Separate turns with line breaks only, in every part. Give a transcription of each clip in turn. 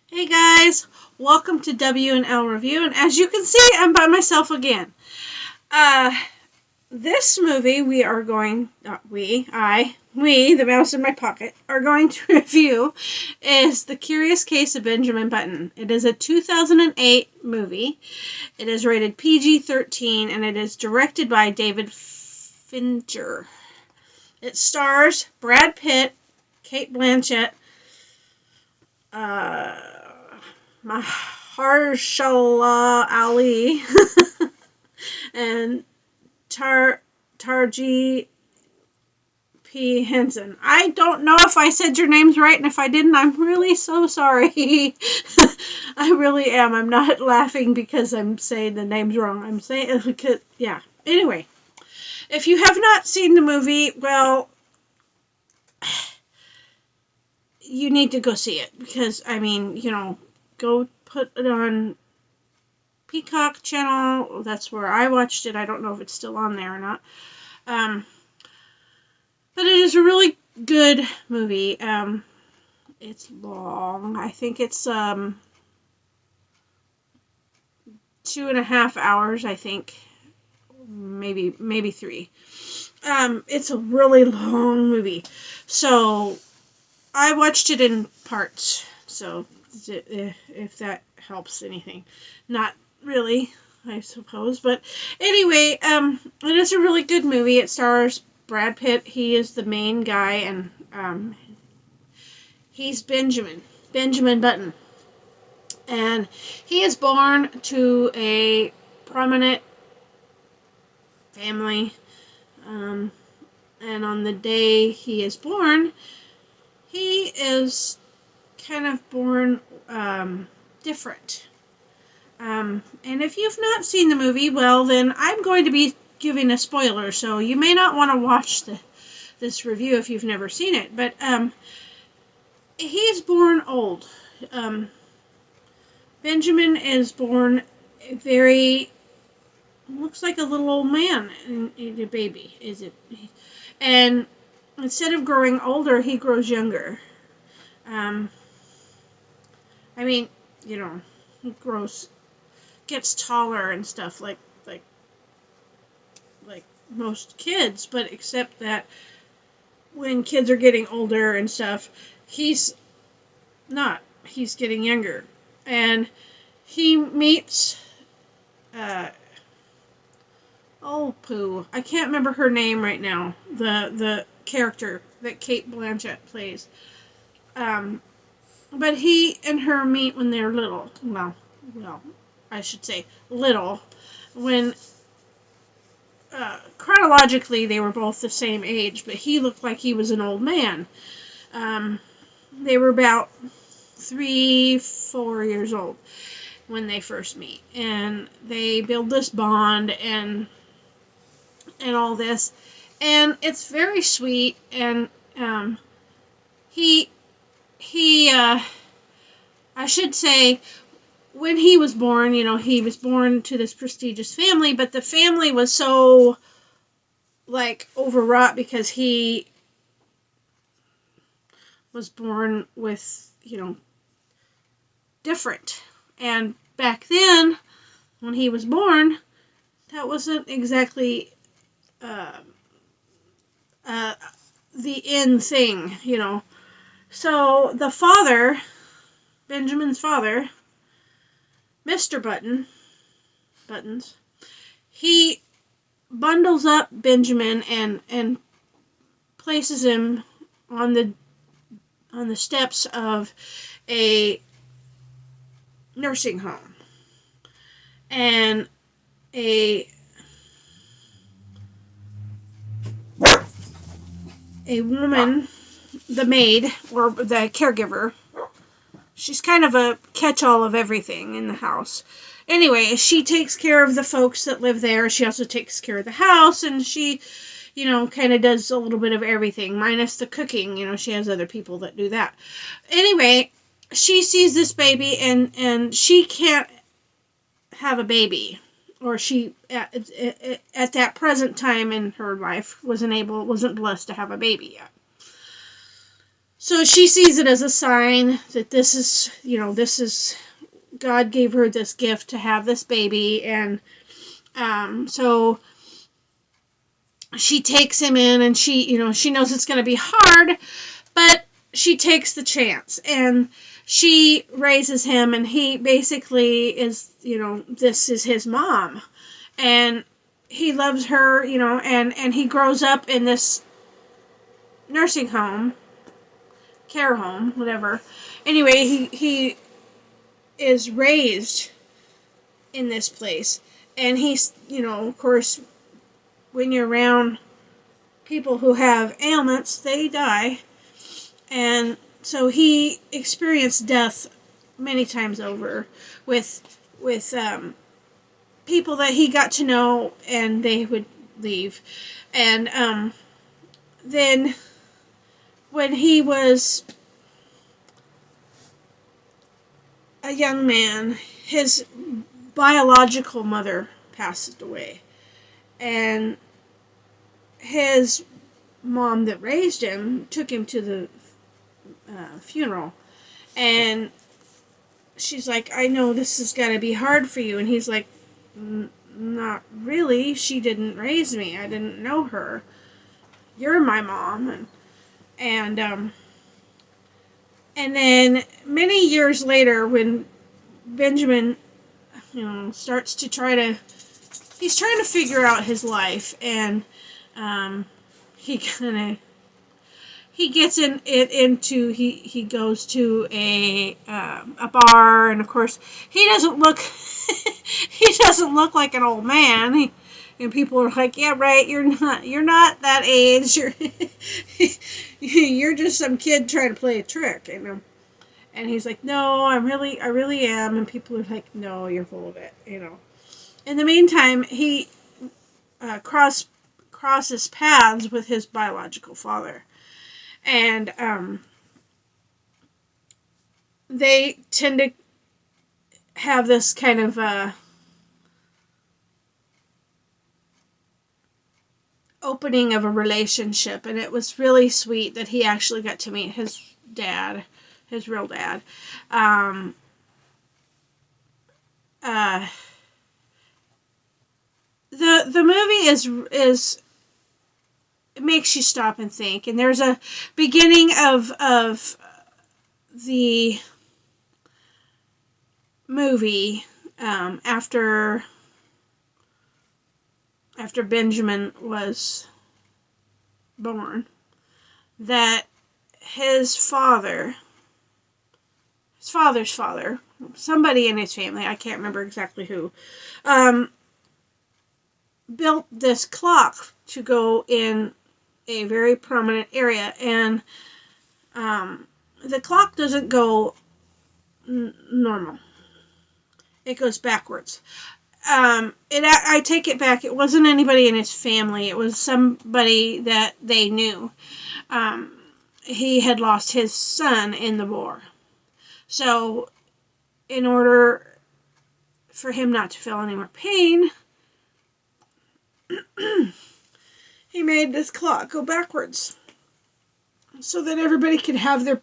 Hey guys, welcome to W&L Review, and as you can see, I'm by myself again. Uh, this movie we are going, the mouse in my pocket, are going to review is The Curious Case of Benjamin Button. It is a 2008 movie. It is rated PG-13, and it is directed by David Fincher. It stars Brad Pitt, Cate Blanchett, Mahershala Ali, and Tarji P. Henson. I don't know if I said your names right, and if I didn't, I'm really so sorry. I really am. I'm not laughing because I'm saying the names wrong. I'm saying because, yeah. Anyway, if you have not seen the movie, well, you need to go see it because, go put it on Peacock channel. That's where I watched it. I don't know if it's still on there or not. But it is a really good movie. It's long. I think it's 2.5 hours. I think maybe 3. It's a really long movie. So I watched it in parts. So if that helps anything, not really, I suppose. But anyway, it is a really good movie. It stars Brad Pitt. He is the main guy, and he's Benjamin Button, and he is born to a prominent family. And on the day he is born, he is kind of born different. And if you've not seen the movie, well, then I'm going to be giving a spoiler, so you may not want to watch this review if you've never seen it. But he is born old. Benjamin is born looks like a little old man, a baby, is it? And instead of growing older, he grows younger. He gets taller and stuff like most kids, but except that when kids are getting older and stuff, he's not. He's getting younger. And he meets I can't remember her name right now. The character that Cate Blanchett plays. But he and her meet when they're little. Well, I should say little. When chronologically they were both the same age, but he looked like he was an old man. They were about 3-4 years old when they first meet, and they build this bond and all this, and it's very sweet. And he I should say, when he was born, he was born to this prestigious family, but the family was so overwrought because he was born with different. And back then, when he was born, that wasn't exactly the in thing, So the father, Benjamin's father, Mr. Buttons, he bundles up Benjamin and places him on the steps of a nursing home. And a woman, the maid, or the caregiver, she's kind of a catch-all of everything in the house. Anyway, she takes care of the folks that live there. She also takes care of the house, and she, kind of does a little bit of everything, minus the cooking. She has other people that do that. Anyway, she sees this baby, and she can't have a baby. Or she, at that present time in her life, wasn't blessed to have a baby yet. So she sees it as a sign that this is, God gave her this gift to have this baby, and so she takes him in, and she knows it's going to be hard, but she takes the chance, and she raises him, and he basically is, this is his mom, and he loves her, and he grows up in this nursing home, care home, whatever. Anyway, he is raised in this place, and he's, of course, when you're around people who have ailments, they die. And so he experienced death many times over with people that he got to know, and they would leave. And then when he was a young man, his biological mother passed away, and his mom that raised him took him to the funeral, and she's like, I know this is gotta be hard for you, and he's like, not really, she didn't raise me, I didn't know her, you're my mom. And then many years later, when Benjamin, starts to he's trying to figure out his life, and he he gets he goes to a bar, and of course he doesn't look he doesn't look like an old man. And people are like, yeah, right, you're not that age. You're just some kid trying to play a trick, And he's like, no, I really am. And people are like, no, you're full of it, In the meantime, he crosses paths with his biological father, and they tend to have this kind of opening of a relationship, and it was really sweet that he actually got to meet his dad, his real dad. The movie is it makes you stop and think, and there's a beginning of the movie after Benjamin was born, that his father's father, somebody in his family, I can't remember exactly who, built this clock to go in a very prominent area, and the clock doesn't go normal. It goes backwards. I take it back. It wasn't anybody in his family. It was somebody that they knew. He had lost his son in the war. So, in order for him not to feel any more pain, he made this clock go backwards so that everybody could have their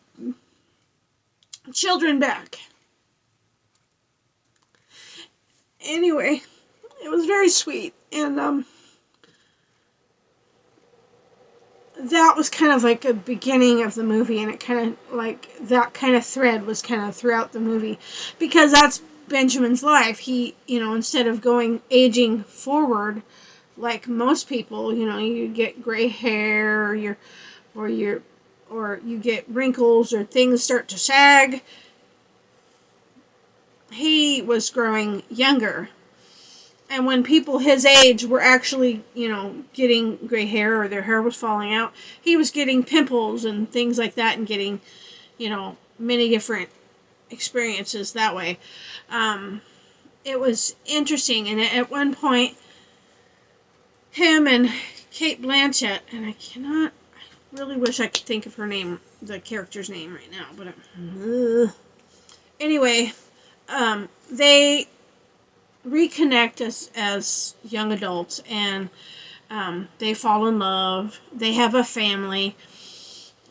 children back. Anyway, it was very sweet, and that was kind of like a beginning of the movie, and it kind of like that kind of thread was kind of throughout the movie, because that's Benjamin's life. He, instead of aging forward like most people, you get gray hair, or you get wrinkles, or things start to sag. He was growing younger. And when people his age were actually, getting gray hair, or their hair was falling out, he was getting pimples and things like that, and getting, many different experiences that way. It was interesting. And at one point, him and Cate Blanchett, and I really wish I could think of her name, the character's name right now, but anyway, they reconnect as young adults, and they fall in love. They have a family,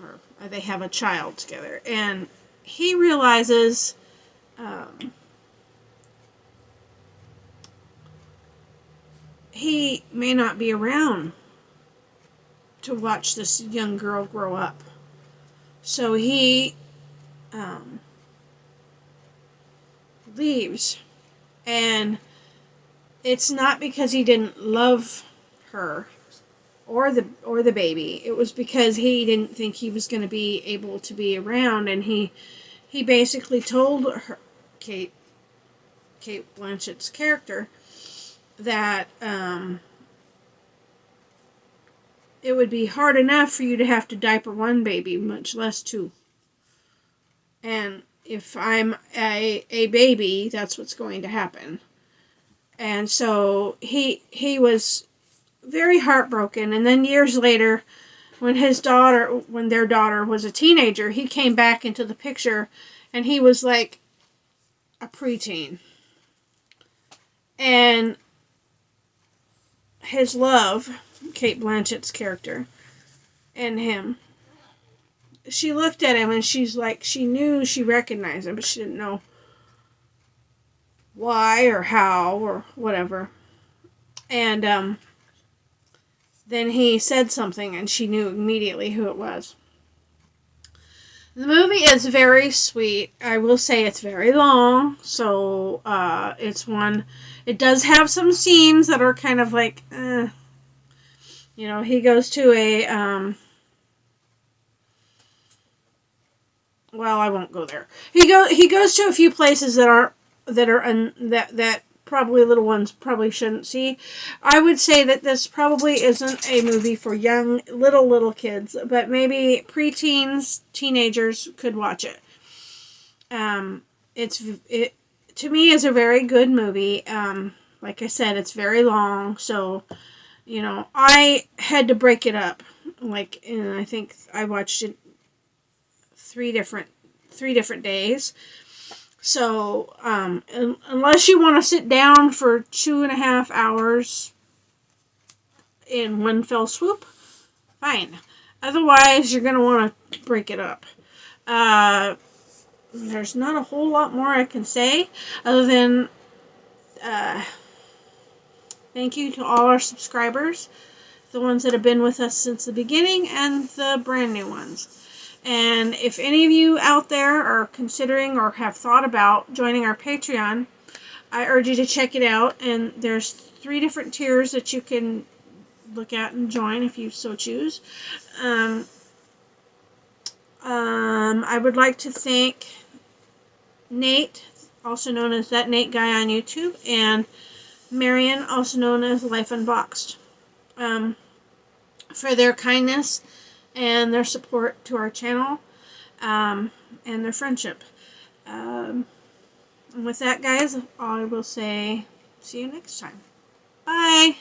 or they have a child together, and he realizes he may not be around to watch this young girl grow up. So he leaves, and it's not because he didn't love her or the baby. It was because he didn't think he was going to be able to be around, and he basically told her, Cate Blanchett's character, that it would be hard enough for you to have to diaper one baby, much less two. And if I'm a baby, that's what's going to happen. And so he was very heartbroken. And then years later, when their daughter was a teenager, he came back into the picture, and he was like a preteen. And his love, Cate Blanchett's character, and him, she looked at him and she's like, she knew, she recognized him, but she didn't know why or how or whatever. And then he said something and she knew immediately who it was. The movie is very sweet. I will say it's very long, so it does have some scenes that are kind of like, he goes to a, well, I won't go there. He goes to a few places that probably little ones probably shouldn't see. I would say that this probably isn't a movie for young little kids, but maybe preteens, teenagers could watch it. It to me is a very good movie. Like I said, it's very long, so I had to break it up. And I think I watched it three different days. So, unless you want to sit down for 2.5 hours in one fell swoop, fine. Otherwise, you're going to want to break it up. There's not a whole lot more I can say other than thank you to all our subscribers, the ones that have been with us since the beginning and the brand new ones. And if any of you out there are considering or have thought about joining our Patreon, I urge you to check it out. And there's 3 different tiers that you can look at and join if you so choose. I would like to thank Nate, also known as That Nate Guy on YouTube, and Marion, also known as Life Unboxed, for their kindness and their support to our channel, and their friendship. And with that, guys, I will say see you next time. Bye!